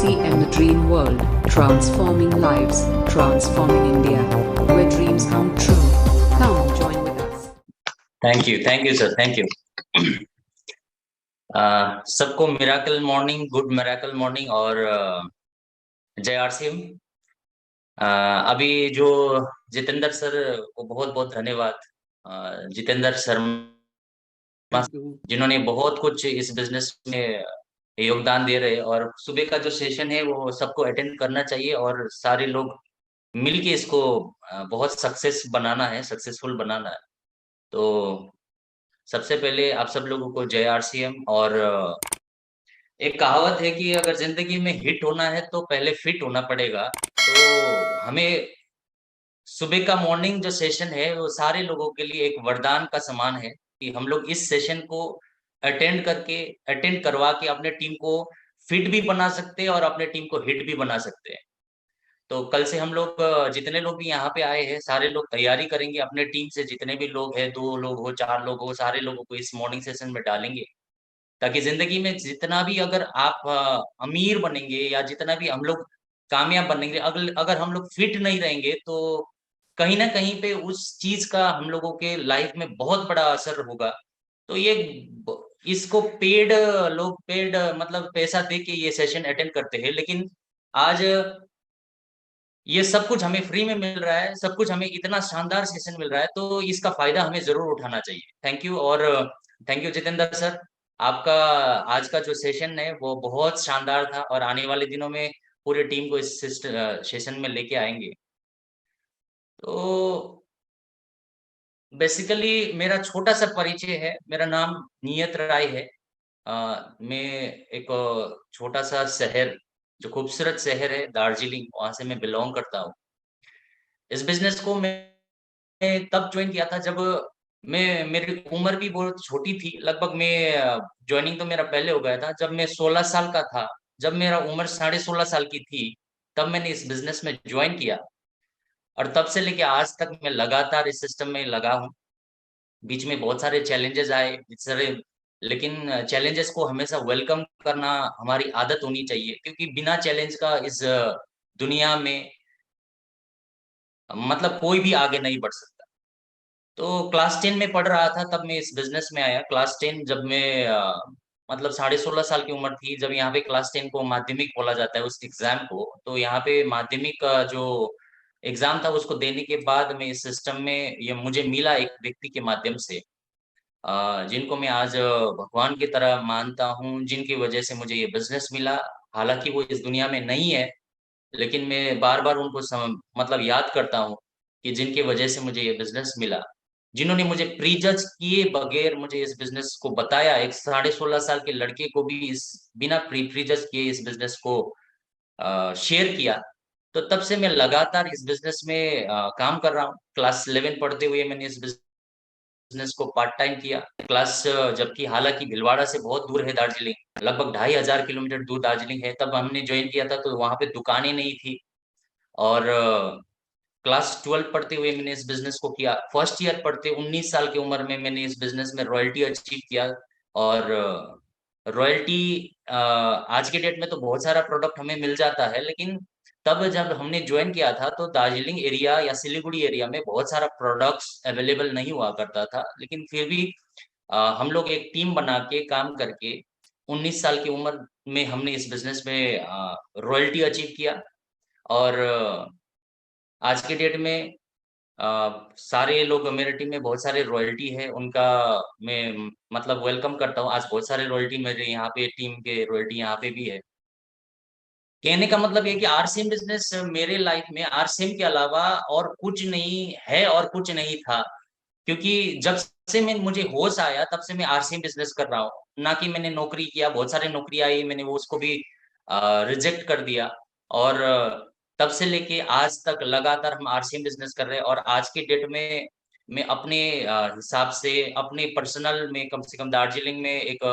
JRCM The Dream World, transforming lives, transforming India, where dreams come true. Come join with us. Thank you sir, thank you. सबको miracle morning, good miracle morning और जय RCM. अभी जो Jitendra sir को बहुत बहुत धन्यवाद। जितेंद्र शर्मा जिन्होंने बहुत कुछ इस बिजनेस में योगदान दे रहे, और सुबह का जो सेशन है वो सबको अटेंड करना चाहिए और सारे लोग मिलके इसको बहुत सक्सेसफुल बनाना है। तो सबसे पहले आप सब लोगों को जय आरसीएम। और एक कहावत है कि अगर जिंदगी में हिट होना है तो पहले फिट होना पड़ेगा। तो हमें सुबह का मॉर्निंग जो सेशन है वो सारे लोगों के लिए एक वरदान का समान है कि हम लोग इस सेशन को अटेंड करवा के अपने टीम को फिट भी बना सकते हैं और अपने टीम को हिट भी बना सकते हैं। तो कल से हम लोग जितने लोग भी यहाँ पे आए हैं सारे लोग तैयारी करेंगे, अपने टीम से जितने भी लोग हैं, 2 लोग हो 4 लोग हो, सारे लोगों को इस मॉर्निंग सेशन में डालेंगे, ताकि जिंदगी में जितना भी अगर आप अमीर बनेंगे या जितना भी हम लोग कामयाब बनेंगे, अगर अगर हम लोग फिट नहीं रहेंगे तो कहीं ना कहीं पे उस चीज का हम लोगों के लाइफ में बहुत बड़ा असर होगा। तो ये इसको पेड मतलब पैसा दे के ये सेशन अटेंड करते हैं, लेकिन आज ये सब कुछ हमें फ्री में मिल रहा है, सब कुछ हमें इतना शानदार सेशन मिल रहा है, तो इसका फायदा हमें जरूर उठाना चाहिए। Thank you. और थैंक यू जितेंद्र सर, आपका आज का जो सेशन है वो बहुत शानदार था और आने वाले दिनों में पूरे टीम को इस सेशन में लेके आएंगे। तो बेसिकली मेरा छोटा सा परिचय है, मेरा नाम नियत राय है। मैं एक छोटा सा शहर, जो खूबसूरत शहर है दार्जिलिंग, वहां से मैं बिलोंग करता हूँ। इस बिजनेस को मैं तब ज्वाइन किया था जब मेरी उम्र भी बहुत छोटी थी। लगभग मैं ज्वाइनिंग तो मेरा पहले हो गया था जब मैं 16 साल का था। जब मेरा उम्र 16.5 साल की थी तब मैंने इस बिजनेस में ज्वाइन किया, और तब से लेके आज तक मैं लगातार इस सिस्टम में लगा हूँ। बीच में बहुत सारे चैलेंजेस आए, लेकिन चैलेंजेस को हमेशा वेलकम करना हमारी आदत होनी चाहिए, क्योंकि बिना चैलेंज का इस दुनिया में मतलब कोई भी आगे नहीं बढ़ सकता। तो क्लास 10 में पढ़ रहा था तब मैं इस बिजनेस में आया। क्लास 10 जब मैं मतलब 16.5 साल की उम्र थी, जब यहाँ पे क्लास 10 को माध्यमिक बोला जाता है उस एग्जाम को, तो यहाँ पे माध्यमिक का जो एग्जाम था उसको देने के बाद मैं इस सिस्टम में ये मुझे मिला एक व्यक्ति के माध्यम से, जिनको मैं आज भगवान की तरह मानता हूँ, जिनकी वजह से मुझे ये बिजनेस मिला। हालांकि वो इस दुनिया में नहीं है, लेकिन मैं बार बार उनको मतलब याद करता हूँ कि जिनकी वजह से मुझे ये बिजनेस मिला, जिन्होंने मुझे प्रीजज किए बगैर मुझे इस बिजनेस को बताया। एक 16.5 साल के लड़के को भी इस बिना प्रीजज किए इस बिजनेस को शेयर किया। तो तब से मैं लगातार इस बिजनेस में काम कर रहा हूँ। क्लास 11 पढ़ते हुए मैंने इस बिजनेस को पार्ट टाइम किया। क्लास जबकि हालांकि भीलवाड़ा से बहुत दूर है दार्जिलिंग, लगभग 2,500 किलोमीटर दूर दार्जिलिंग है। तब हमने ज्वाइन किया था तो वहां पे दुकानें नहीं थी। और क्लास 12 पढ़ते हुए मैंने इस बिजनेस को किया। फर्स्ट ईयर पढ़ते 19 साल की उम्र में मैंने इस बिजनेस में रॉयल्टी अचीव किया। और रॉयल्टी आज के डेट में तो बहुत सारा प्रोडक्ट हमें मिल जाता है, लेकिन तब जब हमने ज्वाइन किया था तो दार्जिलिंग एरिया या सिलीगुड़ी एरिया में बहुत सारा प्रोडक्ट्स अवेलेबल नहीं हुआ करता था। लेकिन फिर भी हम लोग एक टीम बना के काम करके 19 साल की उम्र में हमने इस बिजनेस में रॉयल्टी अचीव किया। और आज के डेट में सारे लोग, मेरे टीम में बहुत सारे रॉयल्टी है, उनका मैं मतलब वेलकम करता हूँ। आज बहुत सारे रॉयल्टी मेरे यहाँ पे टीम के रॉयल्टी यहाँ पे भी है। कहने का मतलब ये कि आरसीएम बिजनेस मेरे लाइफ में आरसीएम के अलावा और कुछ नहीं है और कुछ नहीं था, क्योंकि जब से मैं मुझे होश आया तब से मैं आरसीएम बिजनेस कर रहा हूँ। ना कि मैंने नौकरी किया, बहुत सारे नौकरी आई, मैंने वो उसको भी रिजेक्ट कर दिया। और तब से लेके आज तक लगातार हम आरसीएम बिजनेस कर रहे हैं। और आज के डेट में मैं अपने हिसाब से अपने पर्सनल में कम से कम दार्जिलिंग में एक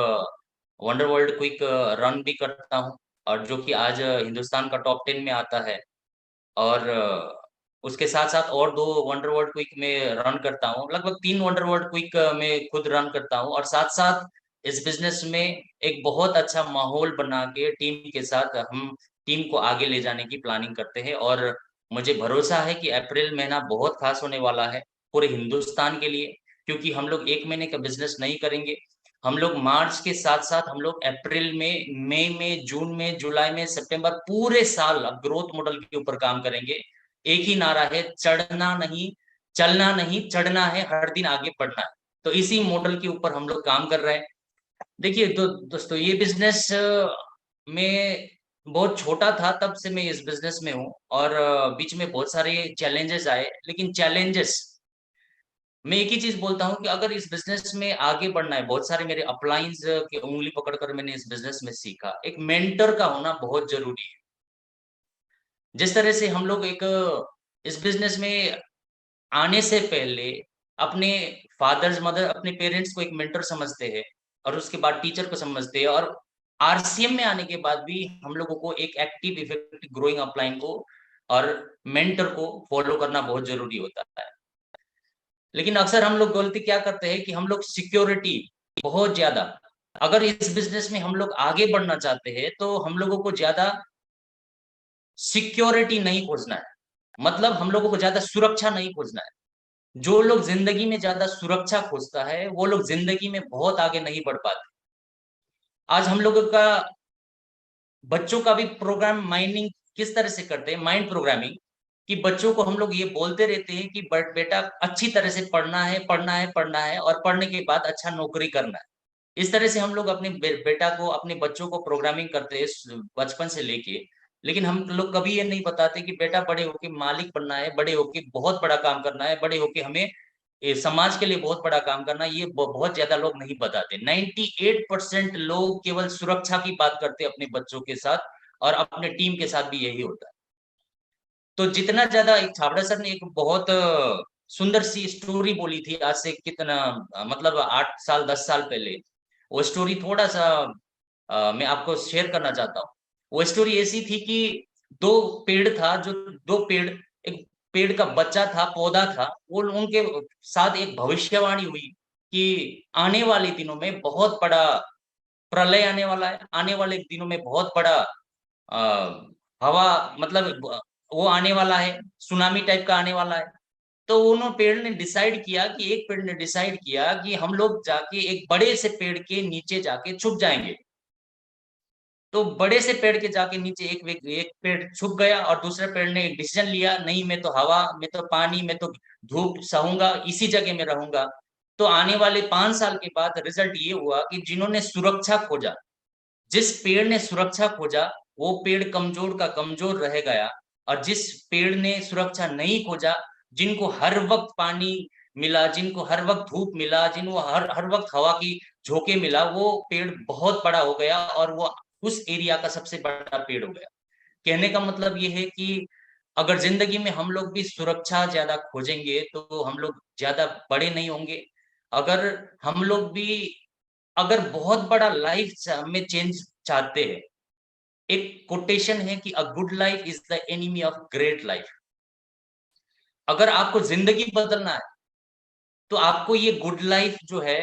वंडर वर्ल्ड क्विक रन भी करता हूँ, और जो कि आज हिंदुस्तान का टॉप 10 में आता है। और उसके साथ साथ और 2 वंडर वर्ल्ड क्विक में रन करता हूँ। लगभग 3 वंडर वर्ल्ड क्विक में खुद रन करता हूँ। और साथ साथ इस बिजनेस में एक बहुत अच्छा माहौल बना के टीम के साथ हम टीम को आगे ले जाने की प्लानिंग करते हैं। और मुझे भरोसा है कि अप्रैल महीना बहुत खास होने वाला है पूरे हिंदुस्तान के लिए, क्योंकि हम लोग एक महीने का बिजनेस नहीं करेंगे। हम लोग मार्च के साथ साथ हम लोग अप्रैल में, मई में, जून में, जुलाई में, सितंबर, पूरे साल अब ग्रोथ मॉडल के ऊपर काम करेंगे। एक ही नारा है, चढ़ना नहीं, चलना नहीं, चढ़ना है, हर दिन आगे बढ़ना है। तो इसी मॉडल के ऊपर हम लोग काम कर रहे हैं। देखिए दोस्तों, ये बिजनेस में बहुत छोटा था, तब से मैं इस बिजनेस में हूँ। और बीच में बहुत सारे चैलेंजेस आए, लेकिन चैलेंजेस, मैं एक ही चीज बोलता हूँ कि अगर इस बिजनेस में आगे बढ़ना है, बहुत सारे मेरे अपलाइंस की उंगली पकड़कर मैंने इस बिजनेस में सीखा, एक मेंटर का होना बहुत जरूरी है। जिस तरह से हम लोग एक इस बिजनेस में आने से पहले अपने फादर्स मदर, अपने पेरेंट्स को एक मेंटर समझते हैं, और उसके बाद टीचर को समझते हैं, और आरसीएम में आने के बाद भी हम लोगों को एक एक्टिव इफेक्टिव ग्रोइंग अपलाइन को और मेंटर को फॉलो करना बहुत जरूरी होता है। लेकिन अक्सर हम लोग गलती क्या करते हैं कि हम लोग सिक्योरिटी बहुत ज्यादा, अगर इस बिजनेस में हम लोग आगे बढ़ना चाहते हैं तो हम लोगों को ज्यादा सिक्योरिटी नहीं खोजना है, मतलब हम लोगों को ज्यादा सुरक्षा नहीं खोजना है। जो लोग जिंदगी में ज्यादा सुरक्षा खोजता है वो लोग जिंदगी में बहुत आगे नहीं बढ़ पाते। आज हम लोगों का बच्चों का भी प्रोग्राम माइनिंग किस तरह से करते हैं, माइंड प्रोग्रामिंग, कि बच्चों को हम लोग ये बोलते रहते हैं कि बेटा अच्छी तरह से पढ़ना है, पढ़ना है, पढ़ना है, और पढ़ने के बाद अच्छा नौकरी करना है। इस तरह से हम लोग अपने बेटा को, अपने बच्चों को प्रोग्रामिंग करते हैं बचपन से लेके। लेकिन हम लोग कभी ये नहीं बताते कि बेटा बड़े होके मालिक बनना है, बड़े होके बहुत बड़ा काम करना है, बड़े होके हमें ये समाज के लिए बहुत बड़ा काम करना है। ये बहुत ज्यादा लोग नहीं बताते। 98% लोग केवल सुरक्षा की बात करते हैं अपने बच्चों के साथ, और अपने टीम के साथ भी यही होता है। तो जितना ज्यादा, एक छाबड़ा सर ने एक बहुत सुंदर सी स्टोरी बोली थी आज से कितना, मतलब 8 साल 10 साल पहले। वो स्टोरी थोड़ा सा मैं आपको शेयर करना चाहता हूँ। वो स्टोरी ऐसी थी कि दो पेड़ था, जो दो पेड़, एक पेड़ का बच्चा था, पौधा था, वो उनके साथ एक भविष्यवाणी हुई कि आने वाले दिनों में बहुत बड़ा प्रलय आने वाला है, आने वाले दिनों में बहुत बड़ा हवा, मतलब वो आने वाला है, सुनामी टाइप का आने वाला है। तो उन्होंने पेड़ ने डिसाइड किया कि एक पेड़ ने डिसाइड किया कि हम लोग जाके एक बड़े से पेड़ के नीचे जाके छुप जाएंगे। तो बड़े से पेड़ के जाके नीचे एक पेड़ छुप गया, और दूसरे पेड़ ने एक डिसीजन लिया, नहीं मैं तो हवा, मैं तो पानी, मैं तो धूप सहूंगा, इसी जगह में रहूंगा। तो आने वाले 5 साल के बाद रिजल्ट ये हुआ कि जिन्होंने सुरक्षा खोजा, जिस पेड़ ने सुरक्षा खोजा, वो पेड़ कमजोर का कमजोर रह गया। और जिस पेड़ ने सुरक्षा नहीं खोजा, जिनको हर वक्त पानी मिला, जिनको हर वक्त धूप मिला, जिनको हर हर वक्त हवा की झोंके मिला, वो पेड़ बहुत बड़ा हो गया, और वो उस एरिया का सबसे बड़ा पेड़ हो गया। कहने का मतलब ये है कि अगर जिंदगी में हम लोग भी सुरक्षा ज्यादा खोजेंगे तो हम लोग ज्यादा बड़े नहीं होंगे। अगर हम लोग भी, अगर बहुत बड़ा लाइफ में चेंज चाहते हैं, एक कोटेशन है कि a good life is the enemy of great life. अगर आपको जिंदगी बदलना है तो आपको ये गुड लाइफ जो है,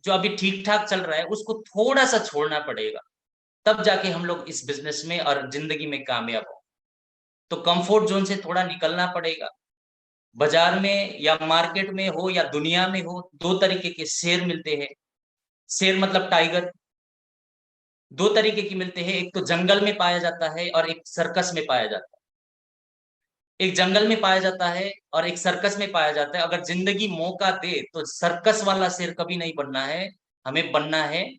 जो अभी ठीक ठाक चल रहा है, उसको थोड़ा सा छोड़ना पड़ेगा। तब जाके हम लोग इस बिजनेस में और जिंदगी में कामयाब हो। तो कंफर्ट जोन से थोड़ा निकलना पड़ेगा। बाजार में या मार्केट में हो या दुनिया में हो, दो तरीके के शेर मिलते हैं। शेर मतलब टाइगर, दो तरीके की मिलते हैं, एक तो जंगल में पाया जाता है और एक सर्कस में पाया जाता है। एक जंगल में पाया जाता है और एक सर्कस में पाया जाता है। अगर जिंदगी मौका दे तो सर्कस वाला शेर कभी नहीं बनना है, हमें बनना है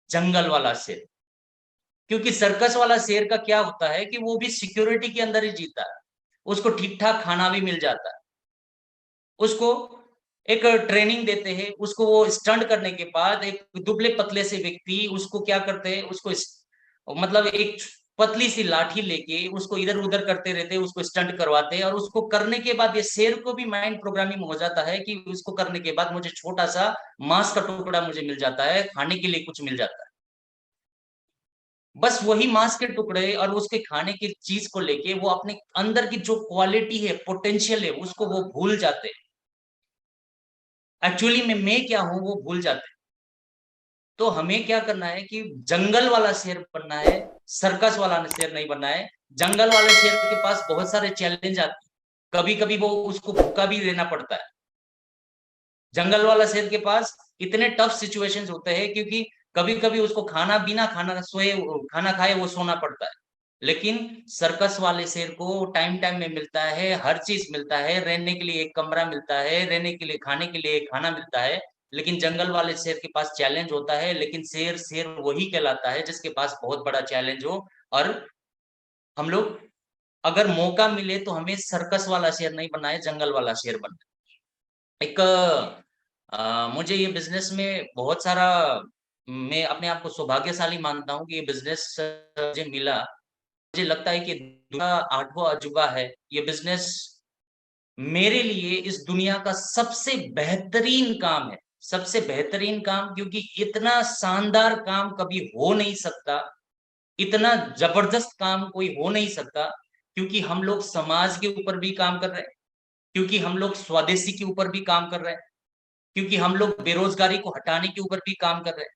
जंगल वाला शेर। क्योंकि सर्कस वाला शेर का क्या होता है कि वो भी सिक्योरिटी के अंदर ही जीता है, उसको ठीक ठाक खाना भी मिल जाता है, उसको एक ट्रेनिंग देते हैं, उसको वो स्टंट करने के बाद एक दुबले पतले से व्यक्ति उसको क्या करते हैं, उसको मतलब एक पतली सी लाठी लेके उसको इधर उधर करते रहते हैं, उसको स्टंट करवाते हैं। और उसको करने के बाद ये शेर को भी माइंड प्रोग्रामिंग हो जाता है कि उसको करने के बाद मुझे छोटा सा मांस का टुकड़ा मुझे मिल जाता है, खाने के लिए कुछ मिल जाता है। बस वही मांस के टुकड़े और उसके खाने की चीज को लेके वो अपने अंदर की जो क्वालिटी है, पोटेंशियल है, उसको वो भूल जाते हैं। एक्चुअली में मैं क्या हूं वो भूल जाते हैं। तो हमें क्या करना है कि जंगल वाला शेर बनना है, सर्कस वाला शेर नहीं बनना है। जंगल वाले शेर के पास बहुत सारे चैलेंज आते हैं, कभी कभी वो उसको भूखा भी रहना पड़ता है। जंगल वाला शेर के पास इतने टफ सिचुएशंस होते हैं, क्योंकि कभी कभी उसको खाना बिना खाना सोए खाना खाए वो सोना पड़ता है। लेकिन सर्कस वाले शेर को टाइम टाइम में मिलता है, हर चीज मिलता है, रहने के लिए एक कमरा मिलता है, रहने के लिए खाने के लिए खाना मिलता है। लेकिन जंगल वाले शेर के पास चैलेंज होता है, लेकिन शेर शेर वही कहलाता है जिसके पास बहुत बड़ा चैलेंज हो। और हम लोग अगर मौका मिले तो हमें सर्कस वाला शेर नहीं बनना है, जंगल वाला शेर बनना है। एक मुझे ये बिजनेस में बहुत सारा, मैं अपने आप को सौभाग्यशाली मानता हूँ कि ये बिजनेस मुझे मिला। मुझे लगता है कि दुनिया 8वां अजूबा है। ये बिजनेस मेरे लिए इस दुनिया का सबसे बेहतरीन काम है, सबसे बेहतरीन काम, क्योंकि इतना शानदार काम कभी हो नहीं सकता, इतना जबरदस्त काम कोई हो नहीं सकता, क्योंकि हम लोग समाज के ऊपर भी काम कर रहे हैं, क्योंकि हम लोग स्वदेशी के ऊपर भी काम कर रहे हैं, क्योंकि हम लोग बेरोजगारी को हटाने के ऊपर भी काम कर रहे हैं,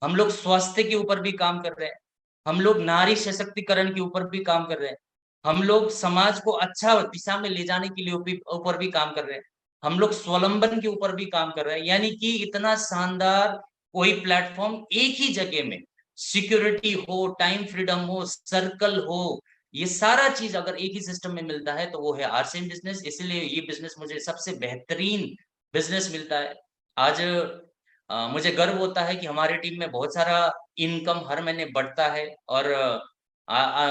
हम लोग स्वास्थ्य के ऊपर भी काम कर रहे हैं, हम लोग नारी सशक्तिकरण के ऊपर भी काम कर रहे हैं, हम लोग समाज को अच्छा दिशा में ले जाने के लिए ऊपर भी काम कर रहे हैं, हम लोग स्वावलंबन के ऊपर भी काम कर रहे हैं। यानी कि इतना शानदार कोई प्लेटफॉर्म एक ही जगह में, सिक्योरिटी हो, टाइम फ्रीडम हो, सर्कल हो, ये सारा चीज अगर एक ही सिस्टम में मिलता है तो वो है आरसीएम बिजनेस। इसलिए ये बिजनेस मुझे सबसे बेहतरीन बिजनेस मिलता है। आज मुझे गर्व होता है कि हमारी टीम में बहुत सारा इनकम हर महीने बढ़ता है। और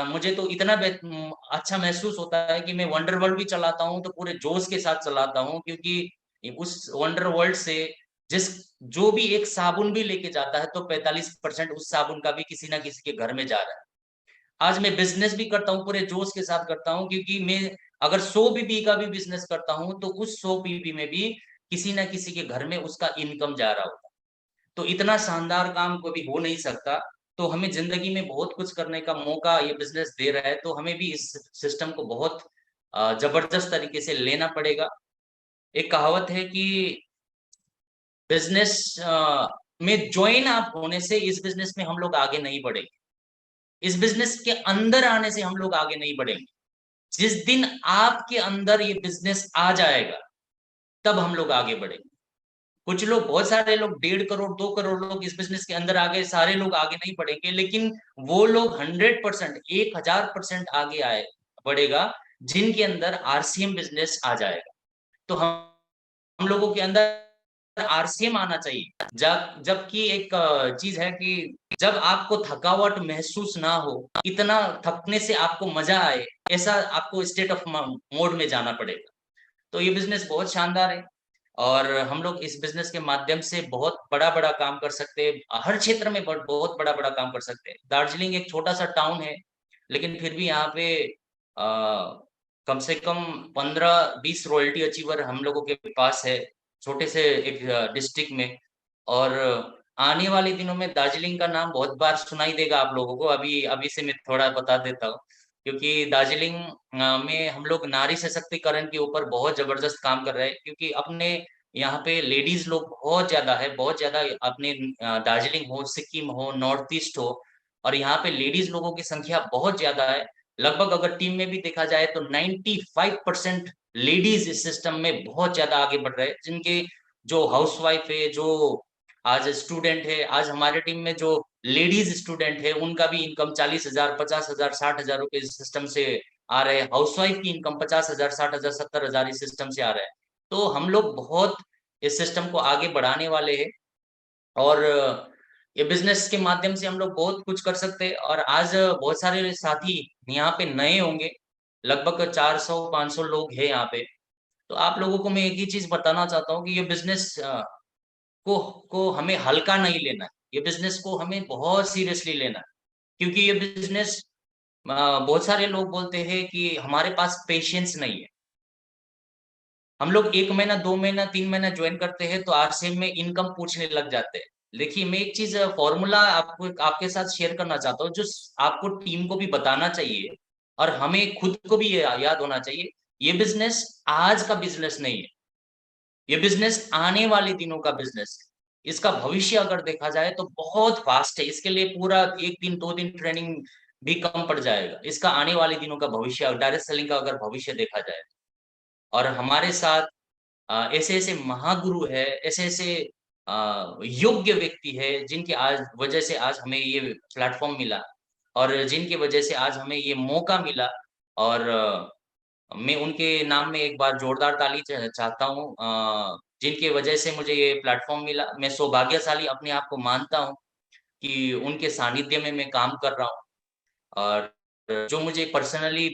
मुझे तो इतना अच्छा महसूस होता है कि मैं वंडर वर्ल्ड भी चलाता हूँ तो पूरे जोश के साथ चलाता हूँ, क्योंकि उस वंडर वर्ल्ड से जिस जो भी एक साबुन भी लेके जाता है तो 45% उस साबुन का भी किसी ना किसी के घर में जा रहा है। आज मैं बिजनेस भी करता हूँ, पूरे जोश के साथ करता हूँ, क्योंकि मैं अगर 100 बीबी का भी बिजनेस करता हूँ तो उस 100 बीबी में भी किसी ना किसी के घर में उसका इनकम जा रहा होता है। तो इतना शानदार काम कभी हो नहीं सकता। तो हमें जिंदगी में बहुत कुछ करने का मौका ये बिजनेस दे रहा है, तो हमें भी इस सिस्टम को बहुत जबरदस्त तरीके से लेना पड़ेगा। एक कहावत है कि बिजनेस में ज्वाइन आप होने से इस बिजनेस में हम लोग आगे नहीं बढ़ेंगे, इस बिजनेस के अंदर आने से हम लोग आगे नहीं बढ़ेंगे। जिस दिन आपके अंदर ये बिजनेस आ जाएगा तब हम लोग आगे बढ़ेंगे। कुछ लोग, बहुत सारे लोग, 1.5 करोड़ 2 करोड़ लोग इस बिजनेस के अंदर आ गए, सारे लोग आगे नहीं बढ़ेंगे, लेकिन वो लोग 100%, 1000% आगे आए बढ़ेगा जिनके अंदर आरसीएम बिजनेस आ जाएगा। तो हम लोगों के अंदर आरसीएम आना चाहिए। जबकि एक चीज है कि जब आपको थकावट महसूस ना हो, इतना थकने से आपको मजा आए, ऐसा आपको स्टेट ऑफ मोड में जाना पड़ेगा। तो ये बिजनेस बहुत शानदार है और हम लोग इस बिजनेस के माध्यम से बहुत बड़ा बड़ा काम कर सकते हैं, हर क्षेत्र में बहुत बड़ा बड़ा काम कर सकते हैं। दार्जिलिंग एक छोटा सा टाउन है, लेकिन फिर भी यहाँ पे कम से कम 15-20 रॉयल्टी अचीवर हम लोगों के पास है, छोटे से एक डिस्ट्रिक्ट में। और आने वाले दिनों में दार्जिलिंग का नाम बहुत बार सुनाई देगा आप लोगों को। अभी अभी से मैं थोड़ा बता देता हूँ, क्योंकि दार्जिलिंग में हम लोग नारी सशक्तिकरण के ऊपर बहुत जबरदस्त काम कर रहे हैं, क्योंकि अपने यहाँ पे लेडीज लोग बहुत ज्यादा है, बहुत ज्यादा। अपने दार्जिलिंग हो, सिक्किम हो, नॉर्थ ईस्ट हो, और यहाँ पे लेडीज लोगों की संख्या बहुत ज्यादा है। लगभग अगर टीम में भी देखा जाए तो 95% लेडीज इस सिस्टम में बहुत ज्यादा आगे बढ़ रहे हैं, जिनके जो हाउसवाइफ है, जो आज स्टूडेंट है, आज हमारे टीम में जो लेडीज स्टूडेंट है, उनका भी इनकम 40,000, 50,000, 60,000 रुपए इस सिस्टम से आ रहे हैं। हाउसवाइफ की इनकम 50,000, 60,000, 70,000 इस सिस्टम से आ रहा है। तो हम लोग बहुत इस सिस्टम को आगे बढ़ाने वाले हैं, और ये बिजनेस के माध्यम से हम लोग बहुत कुछ कर सकते हैं। और आज बहुत सारे साथी यहाँ पे नए होंगे, लगभग 400-500 लोग हैं यहाँ पे। तो आप लोगों को मैं एक ही चीज बताना चाहता हूँ कि ये बिजनेस को को हमें हल्का नहीं लेना है, ये बिजनेस को हमें बहुत सीरियसली लेना है। क्योंकि ये बिजनेस, बहुत सारे लोग बोलते हैं कि हमारे पास पेशेंस नहीं है। हम लोग 1 महीना, 2 महीना, 3 महीना ज्वाइन करते हैं तो आरसीएम में इनकम पूछने लग जाते हैं। देखिए, मैं एक चीज फॉर्मूला आपको आपके साथ शेयर करना चाहता हूँ, जो आपको टीम को भी बताना चाहिए और हमें खुद को भी ये याद होना चाहिए। ये बिजनेस आज का बिजनेस नहीं है, ये बिजनेस आने वाले दिनों का बिजनेस है। इसका भविष्य अगर देखा जाए तो बहुत फास्ट है। इसके लिए पूरा 1 दिन 2 दिन ट्रेनिंग भी कम पड़ जाएगा। इसका आने वाले दिनों का भविष्य, डायरेक्ट सेलिंग का अगर भविष्य देखा जाए, और हमारे साथ ऐसे ऐसे महागुरु है, ऐसे ऐसे योग्य व्यक्ति है, जिनकी आज वजह से आज हमें ये प्लेटफॉर्म मिला, और जिनकी वजह से आज हमें ये मौका मिला। और मैं उनके नाम में एक बार जोरदार ताली चाहता हूँ, जिनकी वजह से मुझे ये प्लेटफॉर्म मिला। मैं सौभाग्यशाली अपने आप को मानता हूँ कि उनके सानिध्य में मैं काम कर रहा हूँ, और जो मुझे पर्सनली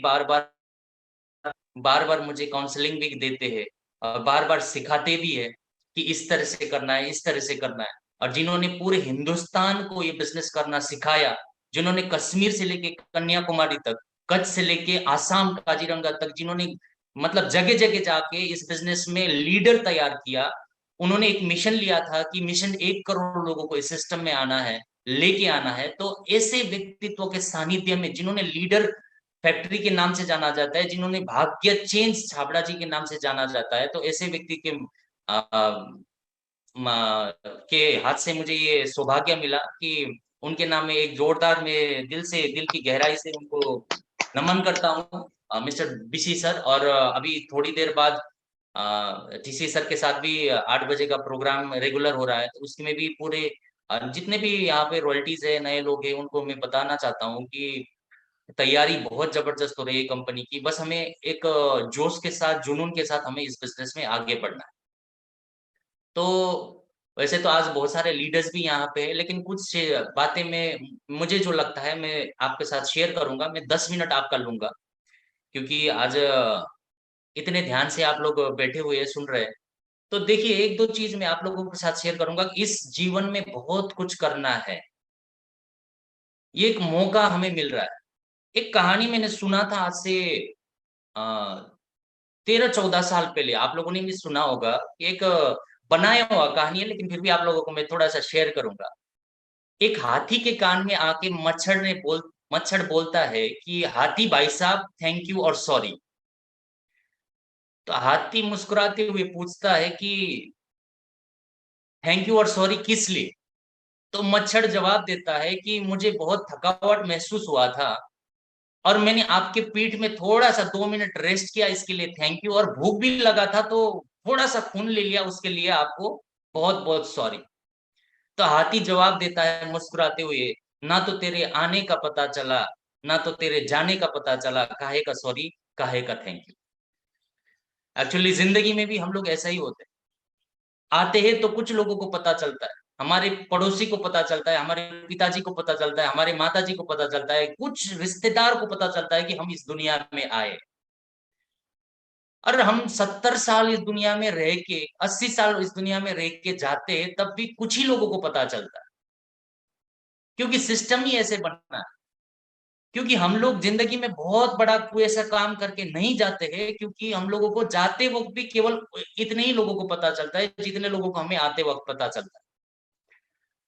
बार-बार मुझे काउंसलिंग भी देते हैं, और बार-बार सिखाते भी हैं कि इस तरह से करना है, इस तरह से करना है। और जिन्होंने पूरे हिंदुस्तान को ये बिज़नेस करना सिखाया, जिन्होंने कश्मीर से लेके कन्याकुमारी तक, कच्छ से लेके आसाम, काज़ीरंगा तक, जिन्होंने मतलब जगह-जगह जाके इस बिज़नेस में लीडर तैयार किया। उन्होंने एक मिशन लिया था कि मिशन 1 करोड़ लोगों को इस सिस्टम में आना है, लेके आना है। तो ऐसे व्यक्तित्व के सानिध्य में, जिन्होंने लीडर फैक्ट्री के नाम से जाना जाता है, जिन्होंने भाग्य चेंज छाबड़ा जी के नाम से जाना जाता है, तो ऐसे व्यक्ति के के हाथ से मुझे ये सौभाग्य मिला कि उनके नाम में एक जोरदार, मैं दिल से, दिल की गहराई से उनको नमन करता हूँ, मिस्टर बीसी सर। और अभी थोड़ी देर बाद टीसी सर के साथ भी 8 बजे का प्रोग्राम रेगुलर हो रहा है, तो उसमें भी पूरे जितने भी यहाँ पे रॉयल्टीज है, नए लोग हैं, उनको मैं बताना चाहता हूँ कि तैयारी बहुत ज़बरदस्त हो रही है कंपनी की। बस हमें एक जोश के साथ, जुनून के साथ हमें इस बिज़नेस में आगे बढ़ना है। तो वैसे तो आज बहुत सारे लीडर्स भी यहाँ पे हैं, लेकिन कुछ बातें मैं मुझे जो लगता है मैं आपके साथ शेयर करूँगा। मैं 10 मिनट आपका लूँगा, क्योंकि आज इतने ध्यान से आप लोग बैठे हुए हैं, सुन रहे हैं। तो देखिए, 1-2 चीज़ मैं आप लोगों के साथ शेयर करूँगा कि इस जीवन में बहुत कुछ करना है। ये एक मौका हमें मिल रहा है। एक कहानी मैंने सुना था आज से अ 13-14 साल पहले, आप लोगों ने भी सुना होगा। एक बनाया हुआ कहानी है, लेकिन फिर भी आप लोगों को मैं थोड़ा-सा शेयर करूँगा। एक हाथी के कान में आके मच्छर बोलता है कि हाथी भाई साहब, थैंक यू और सॉरी। तो हाथी मुस्कुराते हुए पूछता है कि थैंक यू और सॉरी किस लिए? तो मच्छर जवाब देता है कि मुझे बहुत थकावट महसूस हुआ था, और मैंने आपके पीठ में थोड़ा-सा 2 मिनट रेस्ट किया, इसके लिए थैंक यू, और भूख भी लगा था तो थोड़ा-सा खून ले लिया, उसके लिए आपको बहुत-बहुत सॉरी। तो हाथी जवाब देता है मुस्कुराते हुए, ना तो तेरे आने का पता चला, ना तो तेरे जाने का पता चला, काहे का सॉरी, काहे का थैंक यू। एक्चुअली ज़िंदगी में भी हम लोग ऐसा ही होते हैं। आते हैं तो कुछ लोगों को पता चलता है, हमारे पड़ोसी को पता चलता है, हमारे पिताजी को पता चलता है, हमारे माताजी को पता चलता है, कुछ रिश्तेदार को पता चलता है कि हम इस दुनिया में आए। और हम 70 साल इस दुनिया में रह के, 80 साल इस दुनिया में रह के जाते हैं, तब भी कुछ ही लोगों को पता चलता है, क्योंकि सिस्टम ही ऐसे बना है। क्योंकि हम लोग ज़िंदगी में बहुत बड़ा कोई ऐसा काम करके नहीं जाते हैं, क्योंकि हम लोगों को जाते वक़्त भी केवल इतने ही लोगों को पता चलता है, जितने लोगों को हमें आते वक़्त पता चलता है।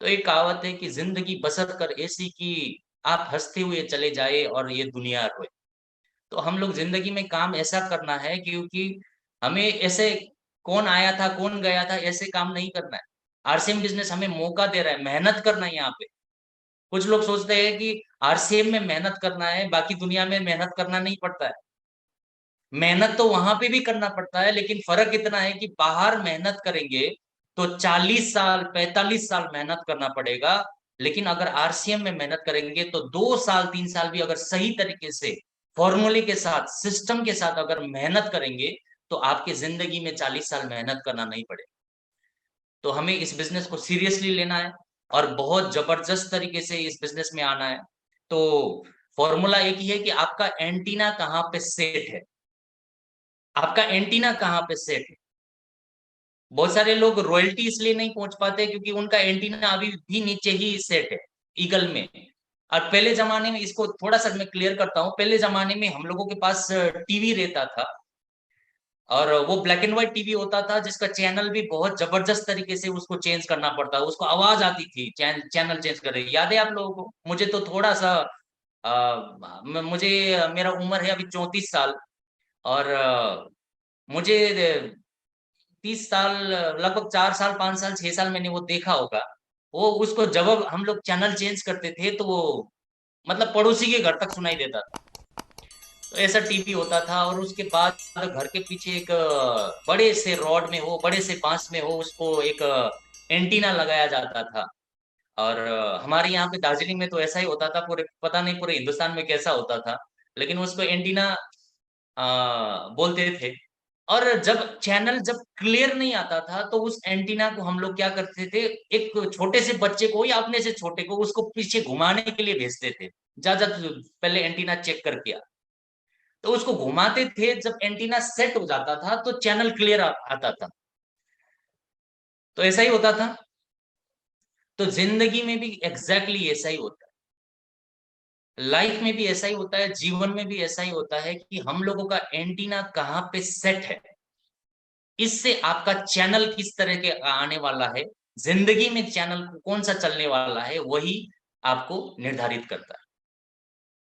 तो एक कहावत है कि ज़िंदगी बसर कर ऐसी कि आप हँसते हुए चले जाएँ और ये दुनिया रोए। तो हम लोग ज़िंदगी में काम ऐसा करना है, क्योंकि हमें ऐसे कौन आया था, कौन गया था, ऐसे काम नहीं करना है। आरसीएम बिज़नेस हमें मौका दे रहा है, मेहनत करना है यहाँ पे। कुछ लोग सोचते हैं कि आरसीएम में मेहनत करना है, बाकी दुनिया में मेहनत करना नहीं पड़ता है। मेहनत तो वहाँ पे भी करना पड़ता है, लेकिन फ़र्क इतना है कि बाहर मेहनत करेंगे, तो 40 साल, 45 साल मेहनत करना पड़ेगा। लेकिन अगर आरसीएम में मेहनत करेंगे, तो 2 साल, 3 साल भी अगर सही तरीके से, फ़ॉर्मूले के साथ, सिस्टम के साथ अगर मेहनत करेंगे, तो आपकी ज़िंदगी में 40 साल मेहनत करना नहीं पड़ेगा। तो हमें इस बिज़नेस को सीरियसली लेना है, और बहुत ज़बरदस्त तरीके से इस बिज़नेस में आना है। तो फ़ॉर्मूला एक ही है कि आपका एंटीना कहाँ पे सेट है। आपका एंटीना कहाँ पे सेट है। बहुत सारे लोग रॉयल्टी इसलिए नहीं पहुँच पाते, क्योंकि उनका एंटीना अभी भी नीचे ही सेट है, ईगल में। और पहले ज़माने में, इसको थोड़ा-सा मैं क्लियर करता हूँ, पहले ज़माने में हम लोगों के पास टीवी रहता था, और वो ब्लैक एंड व्हाइट टीवी होता था, जिसका चैनल भी बहुत ज़बरदस्त तरीके से उसको चेंज करना पड़ता, उसको आवाज़ आती थी, चैनल चेंज कर रही है। याद है आप लोगों को? मुझे तो थोड़ा-सा म मुझे मेरा उम्र है अभी 34 साल, और मुझे 30 साल, लगभग 4 साल 5 साल 6 साल मैंने वो देखा होगा। वो उसको जब हम लोग चैनल चेंज करते थे तो वो मतलब पड़ोसी के घर तक सुनाई देता था। तो ऐसा टीवी होता था। और उसके बाद घर के पीछे एक बड़े से रॉड में हो, बड़े से बांस में हो, उसको एक एंटीना लगाया जाता था। और हमारे यहाँ पे दार्जिलिंग में तो ऐसा ही होता था, पूरे पता नहीं पूरे हिंदुस्तान में कैसा होता था, लेकिन उसको एंटीना बोलते थे। और जब चैनल जब क्लियर नहीं आता था तो उस एंटीना को हम लोग क्या करते थे, एक छोटे से बच्चे को या अपने से छोटे को उसको पीछे घुमाने के लिए भेजते थे। जा जा तू पहले एंटीना चेक करके आ। तो उसको घुमाते थे, जब एंटीना सेट हो जाता था तो चैनल क्लियर आता था। तो ऐसा ही होता था। तो जिंदगी में भी एग्जैक्टली ऐसा ही होता है, लाइफ में भी ऐसा ही होता है, जीवन में भी ऐसा ही होता है कि हम लोगों का एंटीना कहाँ पे सेट है, इससे आपका चैनल किस तरह के आने वाला है, जिंदगी में चैनल कौन सा चलने वाला है, वही आपको निर्धारित करता है।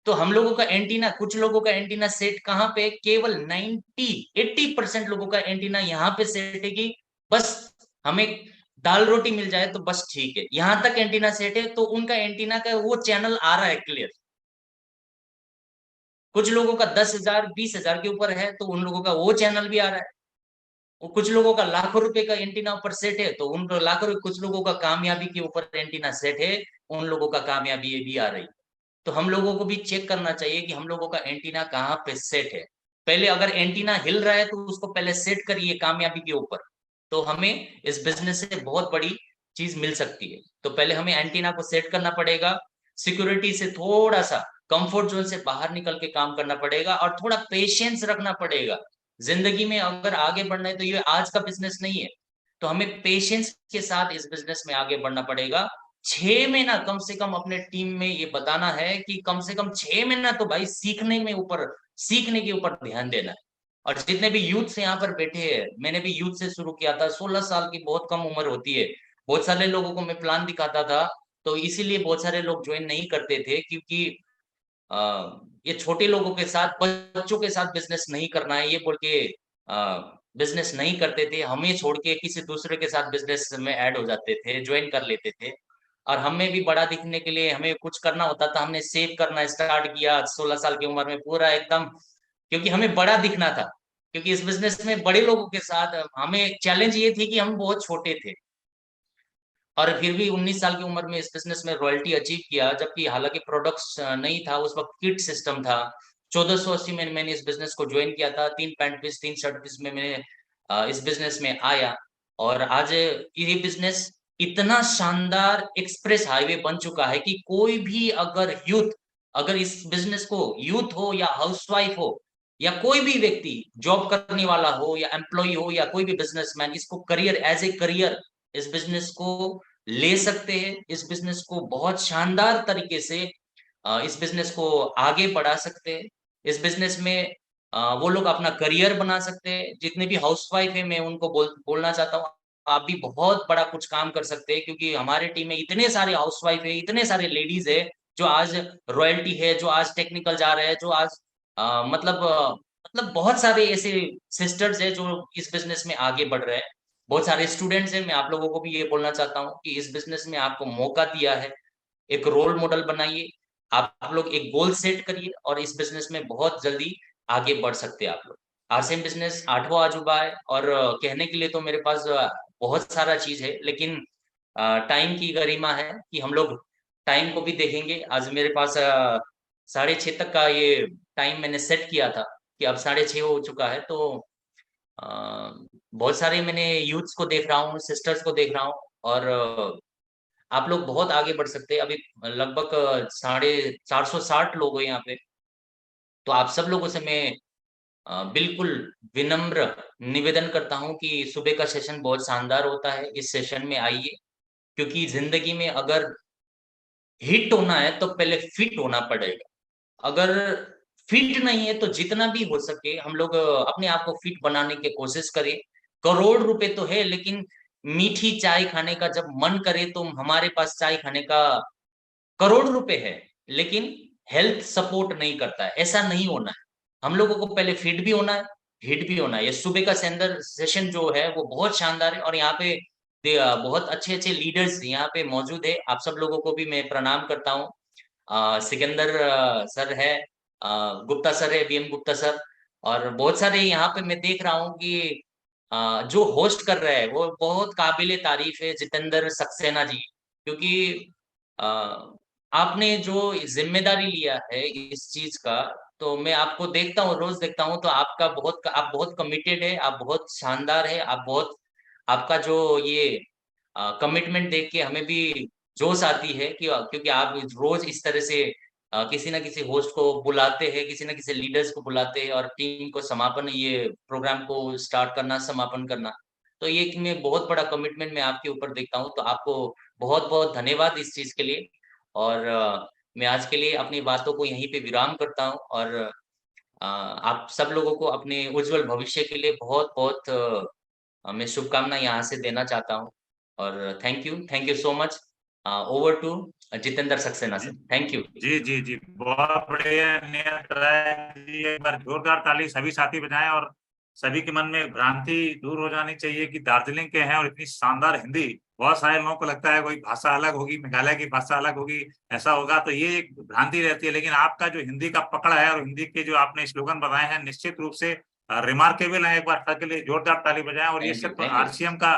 तो हम लोगों का एंटीना, कुछ लोगों का एंटीना सेट कहाँ पे, केवल 80% लोगों का एंटीना यहाँ पे सेट है कि बस हमें दाल रोटी मिल जाए तो बस ठीक है, यहां तक एंटीना सेट है, तो उनका एंटीना का वो चैनल आ रहा है क्लियर। कुछ लोगों का 10,000 20,000 के ऊपर है तो उन लोगों का वो चैनल भी आ रहा है। वो कुछ लोगों का लाखों रुपए का एंटीना ऊपर सेट है तो उन लाखों, कुछ लोगों का कामयाबी के ऊपर एंटीना सेट है, उन लोगों का कामयाबी ये भी आ रही है। तो हम लोगों को भी चेक करना चाहिए कि हम लोगों का एंटीना कहाँ पे सेट है। पहले अगर एंटीना हिल रहा है तो उसको पहले सेट करिए कामयाबी के ऊपर, तो हमें इस बिजनेस से बहुत बड़ी चीज मिल सकती है। तो पहले हमें एंटीना को सेट करना पड़ेगा, सिक्योरिटी से थोड़ा सा कंफर्ट जोन से बाहर निकल के काम करना पड़ेगा, और थोड़ा पेशेंस रखना पड़ेगा। जिंदगी में अगर आगे बढ़ना है तो ये आज का बिजनेस नहीं है, तो हमें पेशेंस के साथ इस बिजनेस में आगे बढ़ना पड़ेगा। 6 महीना कम से कम अपने टीम में ये बताना है कि कम से कम 6 महीना तो भाई सीखने के ऊपर ध्यान देना है। और जितने भी यूथ से यहाँ पर बैठे हैं, मैंने भी यूथ से शुरू किया था, 16 साल की बहुत कम उम्र होती है। बहुत सारे लोगों को मैं प्लान दिखाता था, तो इसीलिए बहुत सारे लोग ज्वाइन नहीं करते थे, क्योंकि ये छोटे लोगों के साथ, बच्चों के साथ बिजनेस नहीं करना है ये बोल के बिजनेस नहीं करते थे, हमें छोड़ के किसी दूसरे के साथ बिजनेस में ऐड हो जाते थे, ज्वाइन कर लेते थे। और हमें भी बड़ा दिखने के लिए हमें कुछ करना होता था, हमने सेव करना स्टार्ट किया 16 साल की उम्र में पूरा एकदम, क्योंकि हमें बड़ा दिखना था। क्योंकि इस बिजनेस में बड़े लोगों के साथ हमें चैलेंज ये थी कि हम बहुत छोटे थे, और फिर भी 19 साल की उम्र में इस बिजनेस में रॉयल्टी अचीव किया, जबकि हालांकि प्रोडक्ट्स नहीं था उस वक्त, किट सिस्टम था। 1480 में मैंने इस बिजनेस को ज्वाइन किया था, 3 पैंट पीस 3 शर्ट पीस में मैंने इस बिजनेस में आया। और आज ये बिजनेस इतना शानदार एक्सप्रेस हाईवे बन चुका है कि कोई भी अगर यूथ, अगर इस बिजनेस को, यूथ हो या हाउसवाइफ हो या कोई भी व्यक्ति जॉब करने वाला हो या एम्प्लॉय हो या कोई भी बिजनेसमैन, इसको करियर, एज ए करियर इस बिजनेस को ले सकते हैं। इस बिजनेस को बहुत शानदार तरीके से इस बिजनेस को आगे बढ़ा सकते हैं। इस बिजनेस में वो लोग अपना करियर बना सकते हैं। जितने भी हाउसवाइफ है मैं उनको बोलना चाहता हूँ, आप भी बहुत बड़ा कुछ काम कर सकते हैं, क्योंकि हमारे टीम में इतने सारे हाउसवाइफ है, इतने सारे लेडीज है जो आज रॉयल्टी है, जो आज टेक्निकल जा रहे हैं, जो आज मतलब बहुत सारे ऐसे सिस्टर्स है जो इस बिजनेस में आगे बढ़ रहे हैं। बहुत सारे स्टूडेंट्स हैं, मैं आप लोगों को भी ये बोलना चाहता हूँ कि इस बिजनेस में आपको मौका दिया है, एक रोल मॉडल बनाइए, आप लोग एक गोल सेट करिए और इस बिजनेस में बहुत जल्दी आगे बढ़ सकते हैं आप लोग। आरसीएम बिजनेस 8वां अजूबा है, और कहने के लिए तो मेरे पास बहुत सारा चीज है, लेकिन टाइम की गरिमा है कि हम लोग टाइम को भी देखेंगे। आज मेरे पास 6:30 तक का ये टाइम मैंने सेट किया था, कि अब 6:30 हो चुका है। तो अ, बहुत सारे मैंने यूथ्स को देख रहा हूँ, सिस्टर्स को देख रहा हूँ, और आप लोग बहुत आगे बढ़ सकते हैं। अभी लगभग 460 लोग हैं यहाँ पे। तो आप सब लोगों से मैं बिल्कुल विनम्र निवेदन करता हूँ कि सुबह का सेशन बहुत शानदार होता है, इस सेशन में आइए। क्योंकि जिंदगी में अगर हिट होना है तो पहले फिट होना पड़ेगा। अगर फिट नहीं है तो जितना भी हो सके हम लोग अपने आप को फिट बनाने की कोशिश करें। करोड़ रुपए तो है, लेकिन मीठी चाय खाने का जब मन करे तो हमारे पास चाय खाने का करोड़ रुपए है, लेकिन हेल्थ सपोर्ट नहीं करता है। ऐसा नहीं होना है। हम लोगों को पहले फिट भी होना है, हिट भी होना है। ये सुबह का सेशन जो है वो बहुत शानदार है और यहाँ पे बहुत अच्छे-अच्छे लीडर्स यहाँ पे मौजूद है। आप सब लोगों को भी मैं प्रणाम करता हूँ। सिकंदर सर है, गुप्ता सर है, वीएम गुप्ता सर, और बहुत सारे यहाँ पे मैं देख रहा हूँ कि जो होस्ट कर रहे हैं वो बहुत काबिले तारीफ है, जितेंद्र सक्सेना जी, क्योंकि अ, आपने जो जिम्मेदारी लिया है इस चीज का, तो मैं आपको देखता हूँ, रोज देखता हूँ, तो आप बहुत कमिटेड है, आप बहुत शानदार है, आपका जो ये कमिटमेंट देख के हमें भी जोश आती है कि क्योंकि आप रोज इस तरह से किसी ना किसी होस्ट को बुलाते हैं, किसी ना किसी लीडर्स को बुलाते हैं और टीम को ये प्रोग्राम को स्टार्ट करना, समापन करना। तो ये कि मैं बहुत बड़ा कमिटमेंट मैं आपके ऊपर देखता हूँ, तो आपको बहुत-बहुत धन्यवाद इस चीज़ के लिए। और मैं आज के लिए अपनी बातों को यहीं पे विराम करता हूँ और आप सब लोगों को अपने उज्जवल भविष्य के लिए बहुत-बहुत मैं शुभकामनाएँ यहाँ से देना चाहता हूँ और thank you so much. Over to Jitendra Saxena ji, sir. Thank you. जी। बहुत बढ़िया नियत है जी। एक बार जोरदार ताली सभी साथी बजाएं और सभी के मन में भ्रांति दूर हो जानी चाहिए कि दार्जिलिंग के हैं और इतनी शानदार हिंदी। बहुत सारे लोगों को लगता है कोई भाषा अलग होगी, मेघालय की भाषा अलग होगी, ऐसा होगा, तो ये एक भ्रांति रहती है। लेकिन आपका जो हिंदी का पकड़ है और हिंदी के जो आपने स्लोगन बनाए हैं निश्चित रूप से रिमार्केबल है। एक बार सबके लिए जोरदार ताली बजाएं। और ये सिर्फ थैंक यू। आरसीएम का,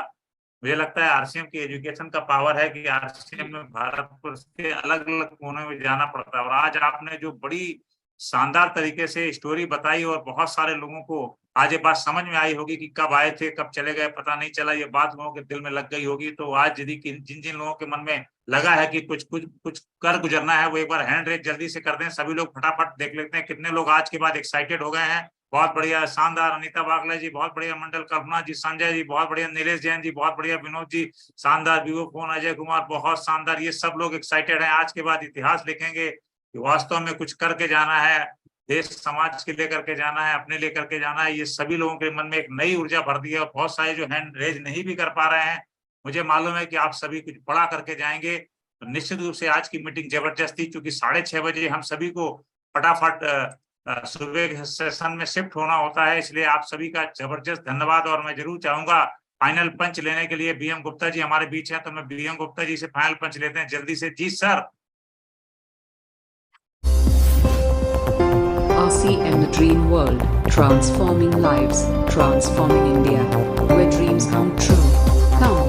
मुझे लगता है आरसीएम की एजुकेशन का पावर है कि आरसीएम में भारत को के अलग अलग कोनों में जाना पड़ता है। और आज आपने जो बड़ी शानदार तरीके से स्टोरी बताई और बहुत सारे लोगों को आज ये बात समझ में आई होगी कि कब आए थे कब चले गए पता नहीं चला, ये बात लोगों के दिल में लग गई होगी। तो आज यदि जिन जिन लोगों के मन में लगा है कि कुछ कर गुजरना है, वो एक बार हैंड रेज जल्दी से कर दें। सभी लोग फटाफट देख लेते हैं कितने लोग आज के बाद एक्साइटेड हो गए हैं। बहुत बढ़िया, शानदार। अनीता बागले जी बहुत बढ़िया, मंडल कल्पना जी, संजय जी बहुत बढ़िया, नीलेश जैन जी बहुत बढ़िया, विनोद जी शानदार, विवो फोन, अजय कुमार बहुत शानदार। ये सब लोग एक्साइटेड हैं, आज के बाद इतिहास लिखेंगे कि वास्तव में कुछ करके जाना है, देश समाज के लिए करके जाना है, अपने लिए करके जाना है। ये सभी लोगों के मन में एक नई ऊर्जा भर दी है। और बहुत सारे जो हैंड रेज नहीं भी कर पा रहे हैं, मुझे मालूम है कि आप सभी कुछ बड़ा करके जाएंगे। तो निश्चित रूप से आज की मीटिंग जबरदस्त थी, क्योंकि 6:30 बजे हम सभी को फटाफट सुबह के सेशन में शिफ्ट होना होता है। इसलिए आप सभी का जबरदस्त धन्यवाद। और मैं जरूर चाहूंगा फाइनल पंच लेने के लिए बीएम गुप्ता जी हमारे बीच हैं, तो मैं बीएम गुप्ता जी से फाइनल पंच लेते हैं जल्दी से। जी sir. RCM The Dream World, transforming lives, transforming India, where dreams come true. Come